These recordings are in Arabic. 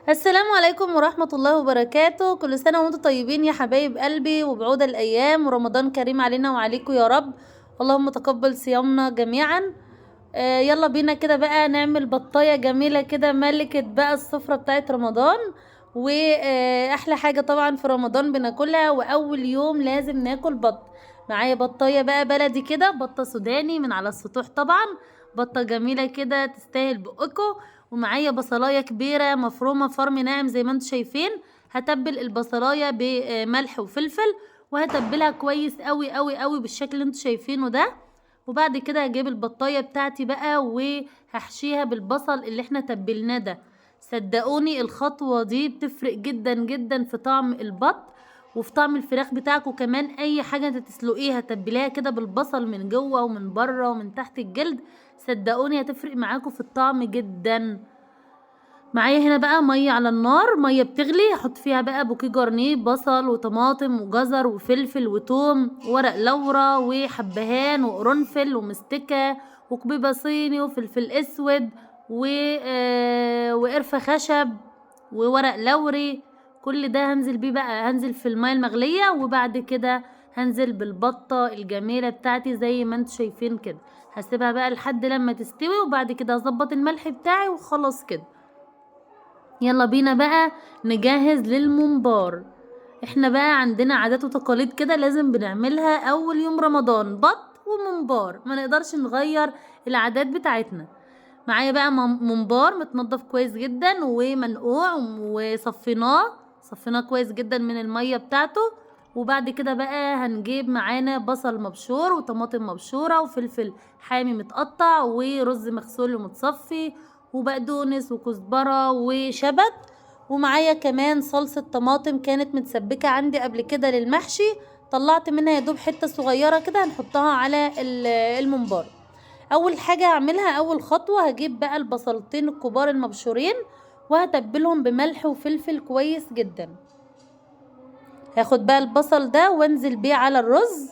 السلام عليكم ورحمة الله وبركاته. كل سنة وانتم طيبين يا حبايب قلبي، وبعود الأيام ورمضان كريم علينا وعليكم يا رب. اللهم تقبل صيامنا جميعا. يلا بينا كده بقى نعمل بطاية جميلة كده، ملكة بقى السفرة بتاعت رمضان. وأحلى حاجة طبعا في رمضان بناكلها، وأول يوم لازم ناكل بط. معايا بطاية بقى بلدي كده، بطة سوداني من على السطوح طبعا، بطة جميلة كده تستاهل بقكم. ومعايا بصلايه كبيره مفرومه فرم ناعم زي ما انتم شايفين. هتبل البصلايه بملح وفلفل، وهتبلها كويس قوي قوي قوي بالشكل اللي انتم شايفينه ده. وبعد كده هجيب البطايه بتاعتي بقى وهحشيها بالبصل اللي احنا تبلناه ده. صدقوني الخطوه دي بتفرق جدا جدا في طعم البط وفي طعم الفراخ بتاعك، وكمان اي حاجه انت تسلقيها تبليها كده بالبصل من جوه ومن بره ومن تحت الجلد. صدقوني هتفرق معاكم في الطعم جدا. معايا هنا بقى ميه على النار، ميه بتغلي، هحط فيها بقى بوكيه جرنيه بصل وطماطم وجزر وفلفل وتوم وورق لورا وحبهان وقرنفل ومستكه وكبيبه صيني وفلفل اسود وقرفه خشب وورق لوري. كل ده هنزل بيه بقى، هنزل في الميه المغليه، وبعد كده هنزل بالبطه الجميله بتاعتي زي ما انتم شايفين كده. هسيبها بقى لحد لما تستوي، وبعد كده هظبط الملح بتاعي وخلاص كده. يلا بينا بقى نجهز للممبار. احنا بقى عندنا عادات وتقاليد كده لازم بنعملها اول يوم رمضان، بط وممبار، ما نقدرش نغير العادات بتاعتنا. معايا بقى ممبار متنضف كويس جدا ومنقوع، صفيناه كويس جدا من المية بتاعته. وبعد كده بقى هنجيب معانا بصل مبشور وطماطم مبشورة وفلفل حامي متقطع ورز مغسول ومتصفي وبقدونس وكزبرة وشبت. ومعايا كمان صلصة طماطم كانت متسبكة عندي قبل كده للمحشي، طلعت منها يا دوب حتة صغيرة كده هنحطها على الممبار. اول حاجة هعملها، اول خطوة هجيب بقى البصلتين الكبار المبشورين وهتبلهم بملح وفلفل كويس جدا. هاخد بقى البصل ده وانزل بيه على الرز.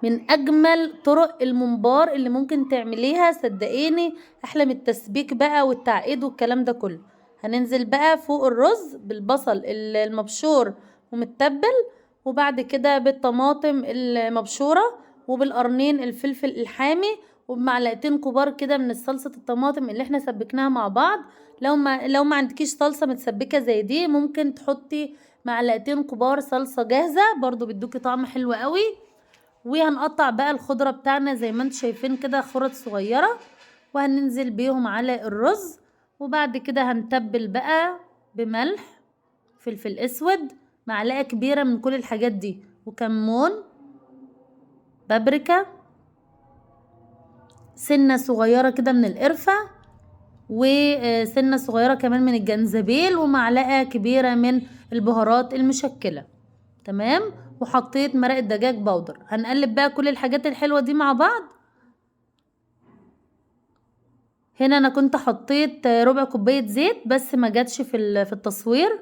من اجمل طرق الممبار اللي ممكن تعمليها، صدقيني احلى من التسبيك بقى والتعقيد والكلام ده كله. هننزل بقى فوق الرز بالبصل المبشور ومتبل، وبعد كده بالطماطم المبشورة وبالقرنين الفلفل الحامي، وبمعلقتين كبار كده من صلصة الطماطم اللي احنا سبكناها مع بعض. لو ما عندكيش صلصة متسبكة زي دي، ممكن تحطي معلقتين كبار صلصة جاهزة برضو بيدوكي طعم حلو قوي. وهنقطع بقى الخضرة بتاعنا زي ما انتم شايفين كده خرط صغيرة، وهننزل بيهم على الرز. وبعد كده هنتبل بقى بملح، فلفل اسود، معلقة كبيرة من كل الحاجات دي، وكمون، بابريكا، سنة صغيرة كده من القرفة، وسنة صغيرة كمان من الجنزبيل، ومعلقة كبيرة من البهارات المشكلة. تمام. وحطيت مرقة دجاج بودر. هنقلب بقى كل الحاجات الحلوة دي مع بعض. هنا انا كنت حطيت ربع كوباية زيت بس ما جاتش في التصوير.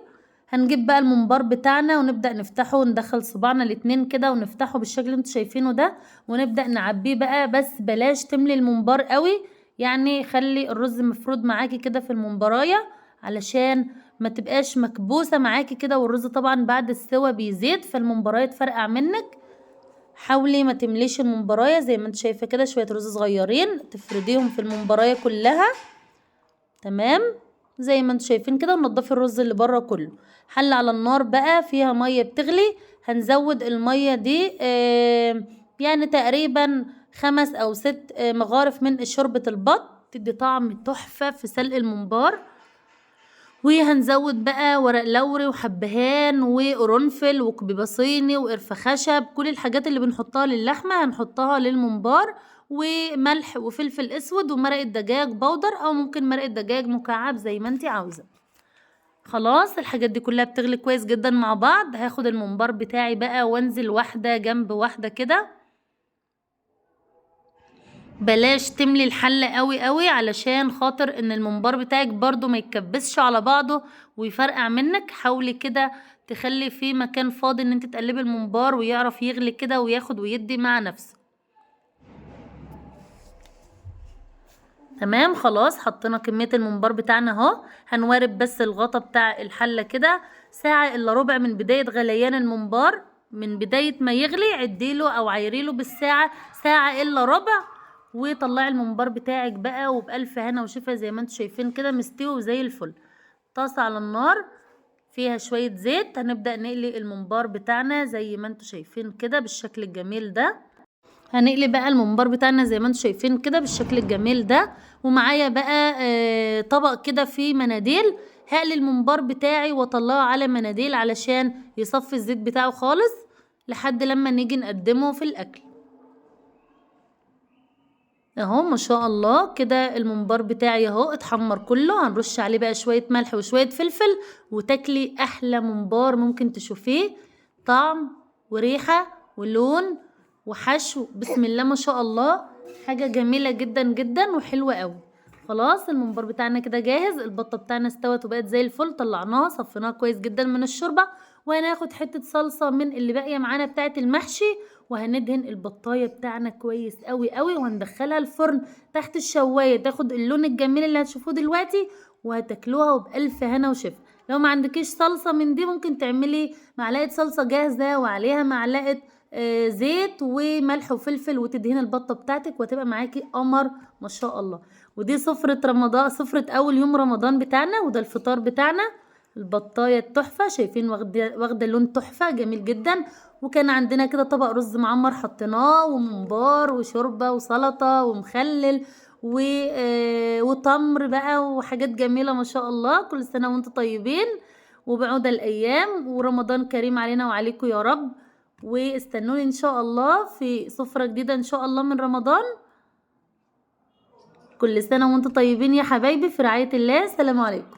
هنجيب بقى الممبار بتاعنا ونبدأ نفتحه وندخل صباعنا الاتنين كده ونفتحه بالشكل اللي انتوا شايفينه ده، ونبدأ نعبيه بقى، بس بلاش تملي الممبار قوي. يعني خلي الرز مفرود معاكي كده في الممبراية علشان ما تبقاش مكبوسة معاكي كده، والرز طبعا بعد السوا بيزيد فالممبراية تفرقع منك. حاولي ما تمليش الممبرايه، زي ما انت شايفه كده شويه رز صغيرين تفرديهم في الممبرايه كلها. تمام. زي ما انتم شايفين كده، ونضفي الرز اللي بره كله. حله على النار بقى فيها ميه بتغلي، هنزود الميه دي يعني تقريبا 5 أو 6 مغارف من شوربه البط، تدي طعم تحفه في سلق الممبار. وهنزود بقى ورق لوري وحبهان وقرنفل وكبيبة صيني وقرفة خشب، كل الحاجات اللي بنحطها للحمة هنحطها للممبار، وملح وفلفل اسود ومرقة دجاج بودر، او ممكن مرقة دجاج مكعب زي ما انتي عاوزة. خلاص الحاجات دي كلها بتغلي كويس جدا مع بعض. هاخد الممبار بتاعي بقى وانزل واحدة جنب واحدة كده. بلاش تملي الحلة قوي قوي علشان خاطر ان الممبار بتاعك برضو ما يتكبسش على بعضه ويفرقع منك. حاولي كده تخلي فيه مكان فاضي ان انت تقلبي الممبار ويعرف يغلي كده وياخد ويدي مع نفسه. تمام. خلاص حطينا كمية الممبار بتاعنا اهو. هنوارب بس الغطا بتاع الحلة كده ساعة الا ربع من بداية غليان الممبار. من بداية ما يغلي عديله او عايريله بالساعة، ساعة الا ربع. وطلعي الممبار بتاعك بقى وبألف هنا وشفا زي ما انتوا شايفين كده مستوي وزي الفل. طاسة على النار فيها شوية زيت، هنبدأ نقلي الممبار بتاعنا زي ما انتوا شايفين كده بالشكل الجميل ده. هنقلي بقى الممبار بتاعنا زي ما انتوا شايفين كده بالشكل الجميل ده. ومعايا بقى طبق كده فيه مناديل. هقلي الممبار بتاعي واطلعه على مناديل علشان يصفي الزيت بتاعه خالص لحد لما نيجي نقدمه في الاكل. اهو ما شاء الله كده الممبار بتاعي اهو اتحمر كله. هنرش عليه بقى شوية ملح وشوية فلفل وتاكلي احلى ممبار ممكن تشوفيه. طعم وريحة ولون وحشو بسم الله ما شاء الله. حاجة جميلة جدا جدا وحلوة قوي. خلاص الممبار بتاعنا كده جاهز. البطة بتاعنا استوت وبقت زي الفل. طلعناها صفيناها كويس جدا من الشوربة. وهناخد حتة صلصة من اللي باقية معانا بتاعة المحشي وهندهن البطاية بتاعنا كويس قوي قوي وهندخلها الفرن تحت الشواية تاخد اللون الجميل اللي هتشوفوه دلوقتي وهتاكلوها وبألف هنا وشفا. لو ما عندكيش صلصة من دي ممكن تعملي معلقة صلصة جاهزة وعليها معلقة زيت وملح وفلفل وتدهين البطة بتاعتك وتبقى معاكي قمر ما شاء الله. ودي سفرة رمضان، سفرة أول يوم رمضان بتاعنا، وده الفطار بتاعنا. البطاية التحفة شايفين واخدة لون تحفة جميل جدا. وكان عندنا كده طبق رز معمر حطيناه وممبار وشوربة وسلطة ومخلل وتمر بقى وحاجات جميلة ما شاء الله. كل سنة وانتم طيبين وبعود الأيام ورمضان كريم علينا وعليكم يا رب. واستنوني ان شاء الله في سفرة جديدة ان شاء الله من رمضان. كل سنة وانتم طيبين يا حبايبي في رعاية الله. السلام عليكم.